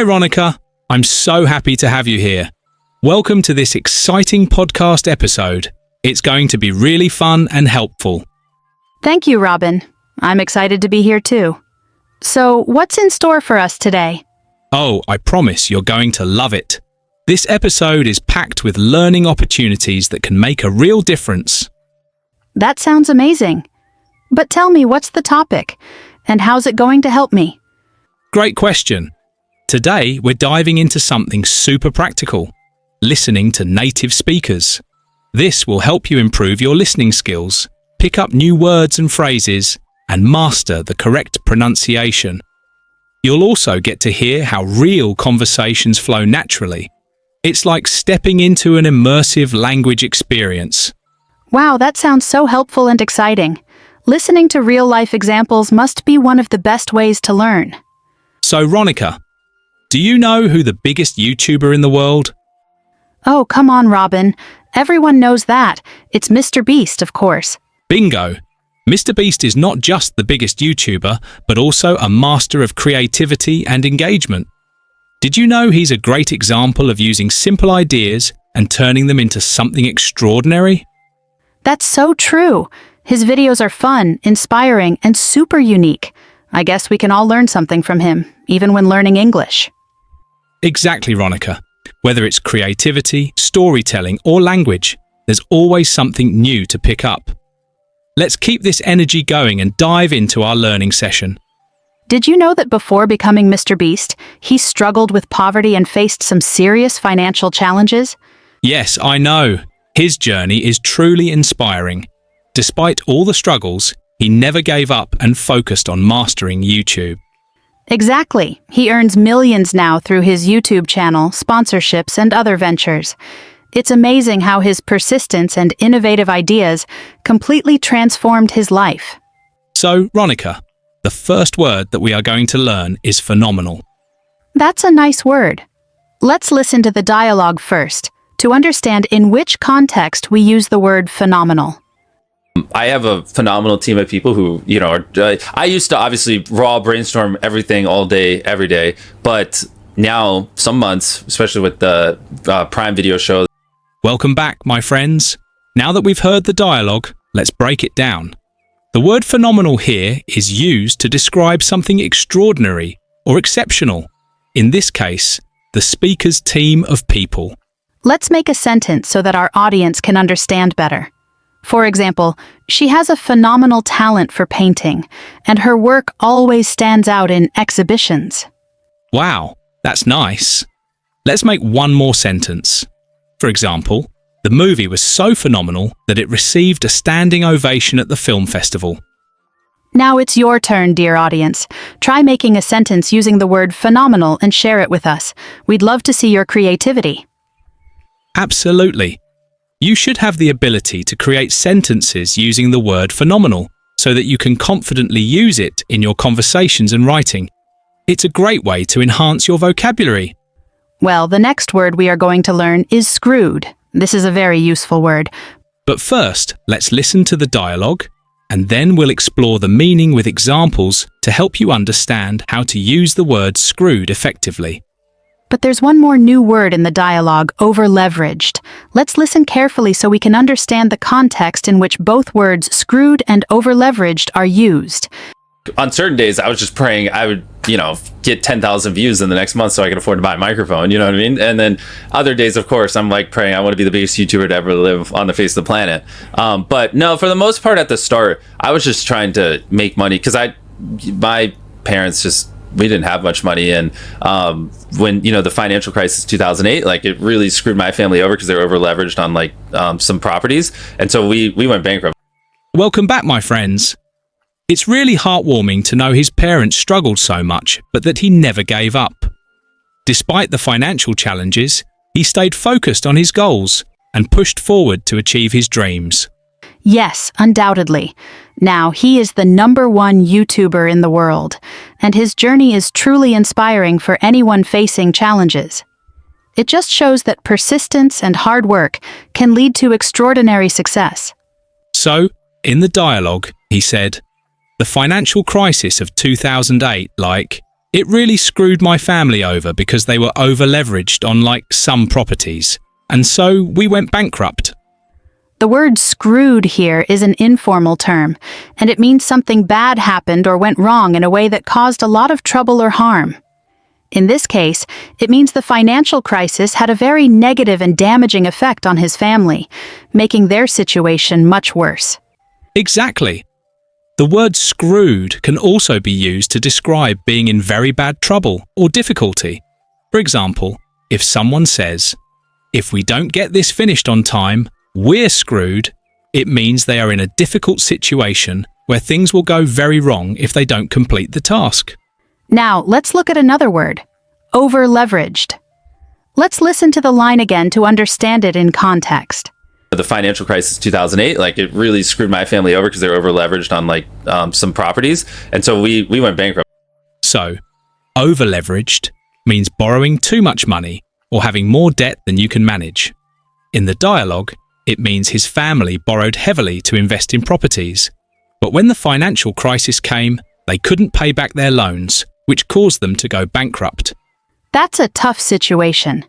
Ronica. I'm so happy to have you here. Welcome to this exciting podcast episode. It's going to be really fun and helpful. Thank you, Robin. I'm excited to be here too. So, what's in store for us today? Oh, I promise you're going to love it. This episode is packed with learning opportunities that can make a real difference. That sounds amazing. But tell me, what's the topic? And how's it going to help me? Great question. Today, we're diving into something super practical: listening to native speakers. This will help you improve your listening skills, pick up new words and phrases, and master the correct pronunciation. You'll also get to hear how real conversations flow naturally. It's like stepping into an immersive language experience. Wow, that sounds so helpful and exciting. Listening to real-life examples must be one of the best ways to learn. So, Ronica, do you know who the biggest YouTuber in the world? Oh, come on, Robin. Everyone knows that. It's MrBeast, of course. Bingo! MrBeast is not just the biggest YouTuber, but also a master of creativity and engagement. Did you know he's a great example of using simple ideas and turning them into something extraordinary? That's so true. His videos are fun, inspiring, and super unique. I guess we can all learn something from him, even when learning English. Exactly, Ronica. Whether it's creativity, storytelling, or language, there's always something new to pick up. Let's keep this energy going and dive into our learning session. Did you know that before becoming MrBeast, he struggled with poverty and faced some serious financial challenges? Yes, I know. His journey is truly inspiring. Despite all the struggles, he never gave up and focused on mastering YouTube. Exactly. He earns millions now through his YouTube channel, sponsorships, and other ventures. It's amazing how his persistence and innovative ideas completely transformed his life. So, Ronica, the first word that we are going to learn is phenomenal. That's a nice word. Let's listen to the dialogue first to understand in which context we use the word phenomenal. I have a phenomenal team of people who, I used to obviously raw brainstorm everything all day, every day. But now, some months, especially with the Prime Video show. Welcome back, my friends. Now that we've heard the dialogue, let's break it down. The word phenomenal here is used to describe something extraordinary or exceptional. In this case, the speaker's team of people. Let's make a sentence so that our audience can understand better. For example, she has a phenomenal talent for painting, and her work always stands out in exhibitions. Wow, that's nice. Let's make one more sentence. For example, the movie was so phenomenal that it received a standing ovation at the film festival. Now it's your turn, dear audience. Try making a sentence using the word phenomenal and share it with us. We'd love to see your creativity. Absolutely. You should have the ability to create sentences using the word phenomenal so that you can confidently use it in your conversations and writing. It's a great way to enhance your vocabulary. Well, the next word we are going to learn is screwed. This is a very useful word. But first, let's listen to the dialogue, and then we'll explore the meaning with examples to help you understand how to use the word screwed effectively. But there's one more new word in the dialogue, overleveraged. Let's listen carefully so we can understand the context in which both words screwed and overleveraged are used. On certain days, I was just praying I would, get 10,000 views in the next month so I could afford to buy a microphone, you know what I mean? And then other days, of course, I'm like praying I want to be the biggest YouTuber to ever live on the face of the planet. But no, for the most part at the start, I was just trying to make money because my parents we didn't have much money. And when, the financial crisis 2008, it really screwed my family over because they were over leveraged on some properties. And so we went bankrupt. Welcome back, my friends. It's really heartwarming to know his parents struggled so much, but that he never gave up. Despite the financial challenges, he stayed focused on his goals and pushed forward to achieve his dreams. Yes, undoubtedly. Now, he is the #1 YouTuber in the world, and his journey is truly inspiring for anyone facing challenges. It just shows that persistence and hard work can lead to extraordinary success. So, in the dialogue, he said, "The financial crisis of 2008, It really screwed my family over because they were overleveraged on some properties, and so we went bankrupt. The word screwed here is an informal term, and it means something bad happened or went wrong in a way that caused a lot of trouble or harm. In this case, it means the financial crisis had a very negative and damaging effect on his family, making their situation much worse. Exactly. The word screwed can also be used to describe being in very bad trouble or difficulty. For example, if someone says, "If we don't get this finished on time, we're screwed," it means they are in a difficult situation where things will go very wrong if they don't complete the task. Now, let's look at another word, overleveraged. Let's listen to the line again to understand it in context. The financial crisis 2008, it really screwed my family over because they were overleveraged on some properties. And so we went bankrupt. So, overleveraged means borrowing too much money or having more debt than you can manage. In the dialogue, it means his family borrowed heavily to invest in properties. But when the financial crisis came, they couldn't pay back their loans, which caused them to go bankrupt. That's a tough situation.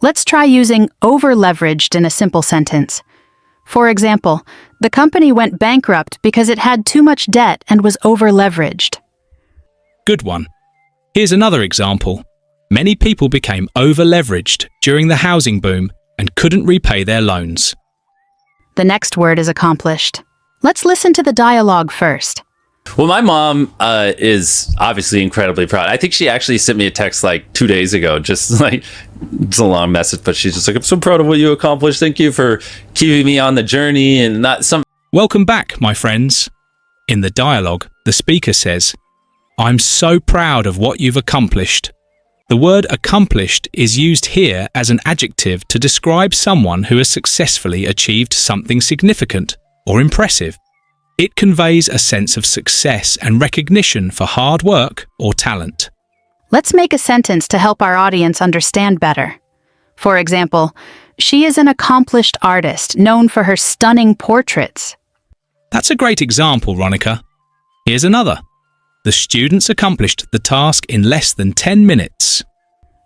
Let's try using overleveraged in a simple sentence. For example, the company went bankrupt because it had too much debt and was overleveraged. Good one. Here's another example. Many people became overleveraged during the housing boom and couldn't repay their loans. The next word is accomplished. Let's listen to the dialogue first. Well, my mom is obviously incredibly proud. I think she actually sent me a text 2 days ago, just it's a long message, but she's just "I'm so proud of what you accomplished. Thank you for keeping me on the journey." And not some. Welcome back, my friends. In the dialogue, the speaker says, "I'm so proud of what you've accomplished." The word accomplished is used here as an adjective to describe someone who has successfully achieved something significant or impressive. It conveys a sense of success and recognition for hard work or talent. Let's make a sentence to help our audience understand better. For example, she is an accomplished artist known for her stunning portraits. That's a great example, Ronica. Here's another. The students accomplished the task in less than 10 minutes.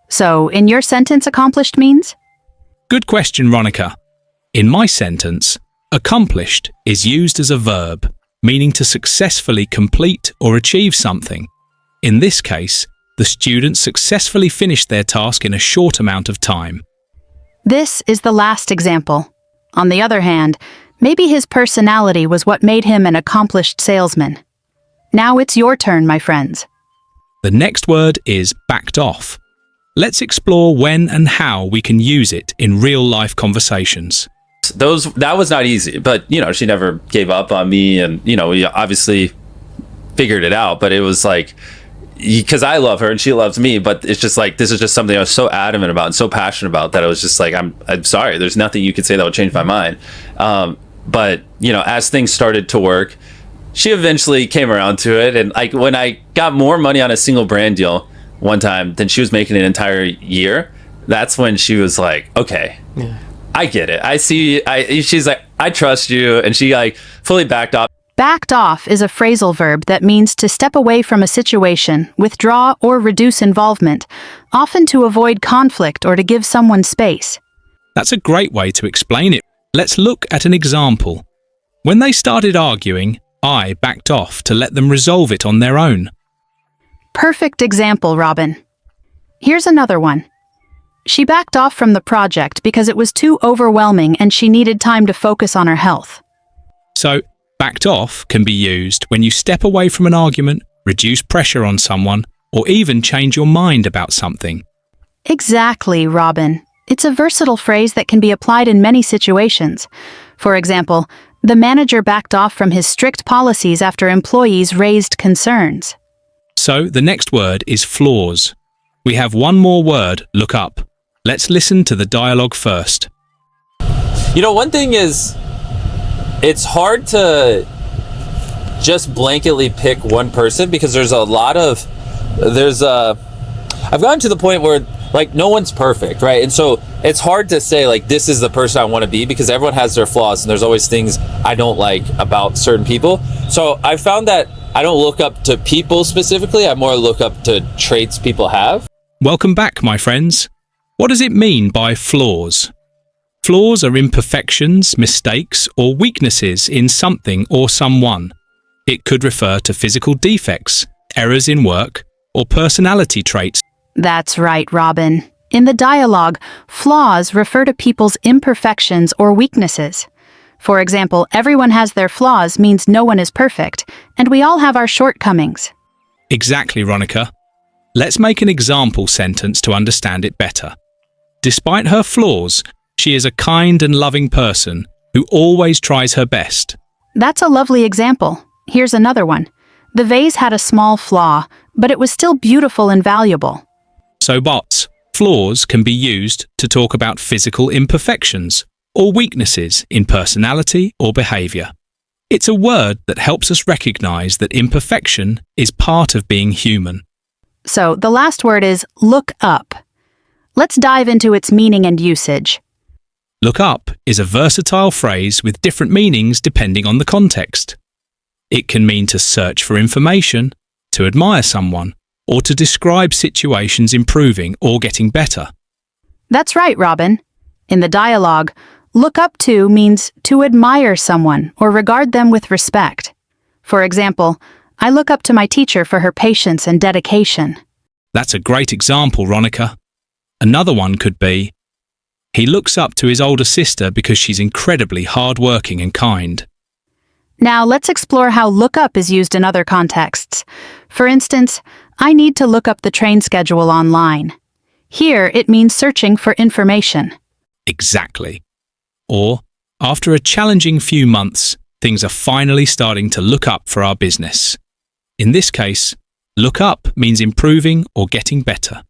So, in your sentence, accomplished means? Good question, Ronica. In my sentence, accomplished is used as a verb, meaning to successfully complete or achieve something. In this case, the students successfully finished their task in a short amount of time. This is the last example. On the other hand, maybe his personality was what made him an accomplished salesman. Now it's your turn, my friends. The next word is backed off. Let's explore when and how we can use it in real-life conversations. That was not easy, but she never gave up on me, and we obviously figured it out. But it was because I love her and she loves me, but it's just this is just something I was so adamant about and so passionate about that I was just I'm sorry, there's nothing you could say that would change my mind. But as things started to work, she eventually came around to it, and when I got more money on a single brand deal one time than she was making an entire year, that's when she was like, okay. Yeah. I get it. I see. She's like, I trust you. And she fully backed off. Backed off is a phrasal verb that means to step away from a situation, withdraw or reduce involvement, often to avoid conflict or to give someone space. That's a great way to explain it. Let's look at an example. When they started arguing, I backed off to let them resolve it on their own. Perfect example, Robin. Here's another one. She backed off from the project because it was too overwhelming and she needed time to focus on her health. So, backed off can be used when you step away from an argument, reduce pressure on someone, or even change your mind about something. Exactly, Robin. It's a versatile phrase that can be applied in many situations. For example, the manager backed off from his strict policies after employees raised concerns. So, the next word is flaws. We have one more word, look up. Let's listen to the dialogue first. One thing is, it's hard to just blanketly pick one person because I've gotten to the point where no one's perfect, right? And so it's hard to say this is the person I want to be because everyone has their flaws and there's always things I don't like about certain people. So I found that I don't look up to people specifically. I more look up to traits people have. Welcome back, my friends. What does it mean by flaws? Flaws are imperfections, mistakes, or weaknesses in something or someone. It could refer to physical defects, errors in work, or personality traits. That's right, Robin. In the dialogue, flaws refer to people's imperfections or weaknesses. For example, everyone has their flaws means no one is perfect, and we all have our shortcomings. Exactly, Ronica. Let's make an example sentence to understand it better. Despite her flaws, she is a kind and loving person who always tries her best. That's a lovely example. Here's another one. The vase had a small flaw, but it was still beautiful and valuable. So bots, flaws can be used to talk about physical imperfections or weaknesses in personality or behavior. It's a word that helps us recognize that imperfection is part of being human. So the last word is look up. Let's dive into its meaning and usage. Look up is a versatile phrase with different meanings depending on the context. It can mean to search for information, to admire someone, or to describe situations improving or getting better. That's right, Robin. In the dialogue, look up to means to admire someone or regard them with respect. For example, I look up to my teacher for her patience and dedication. That's a great example, Ronica. Another one could be, he looks up to his older sister because she's incredibly hardworking and kind. Now let's explore how look up is used in other contexts. For instance, I need to look up the train schedule online. Here, it means searching for information. Exactly. Or, after a challenging few months, things are finally starting to look up for our business. In this case, look up means improving or getting better.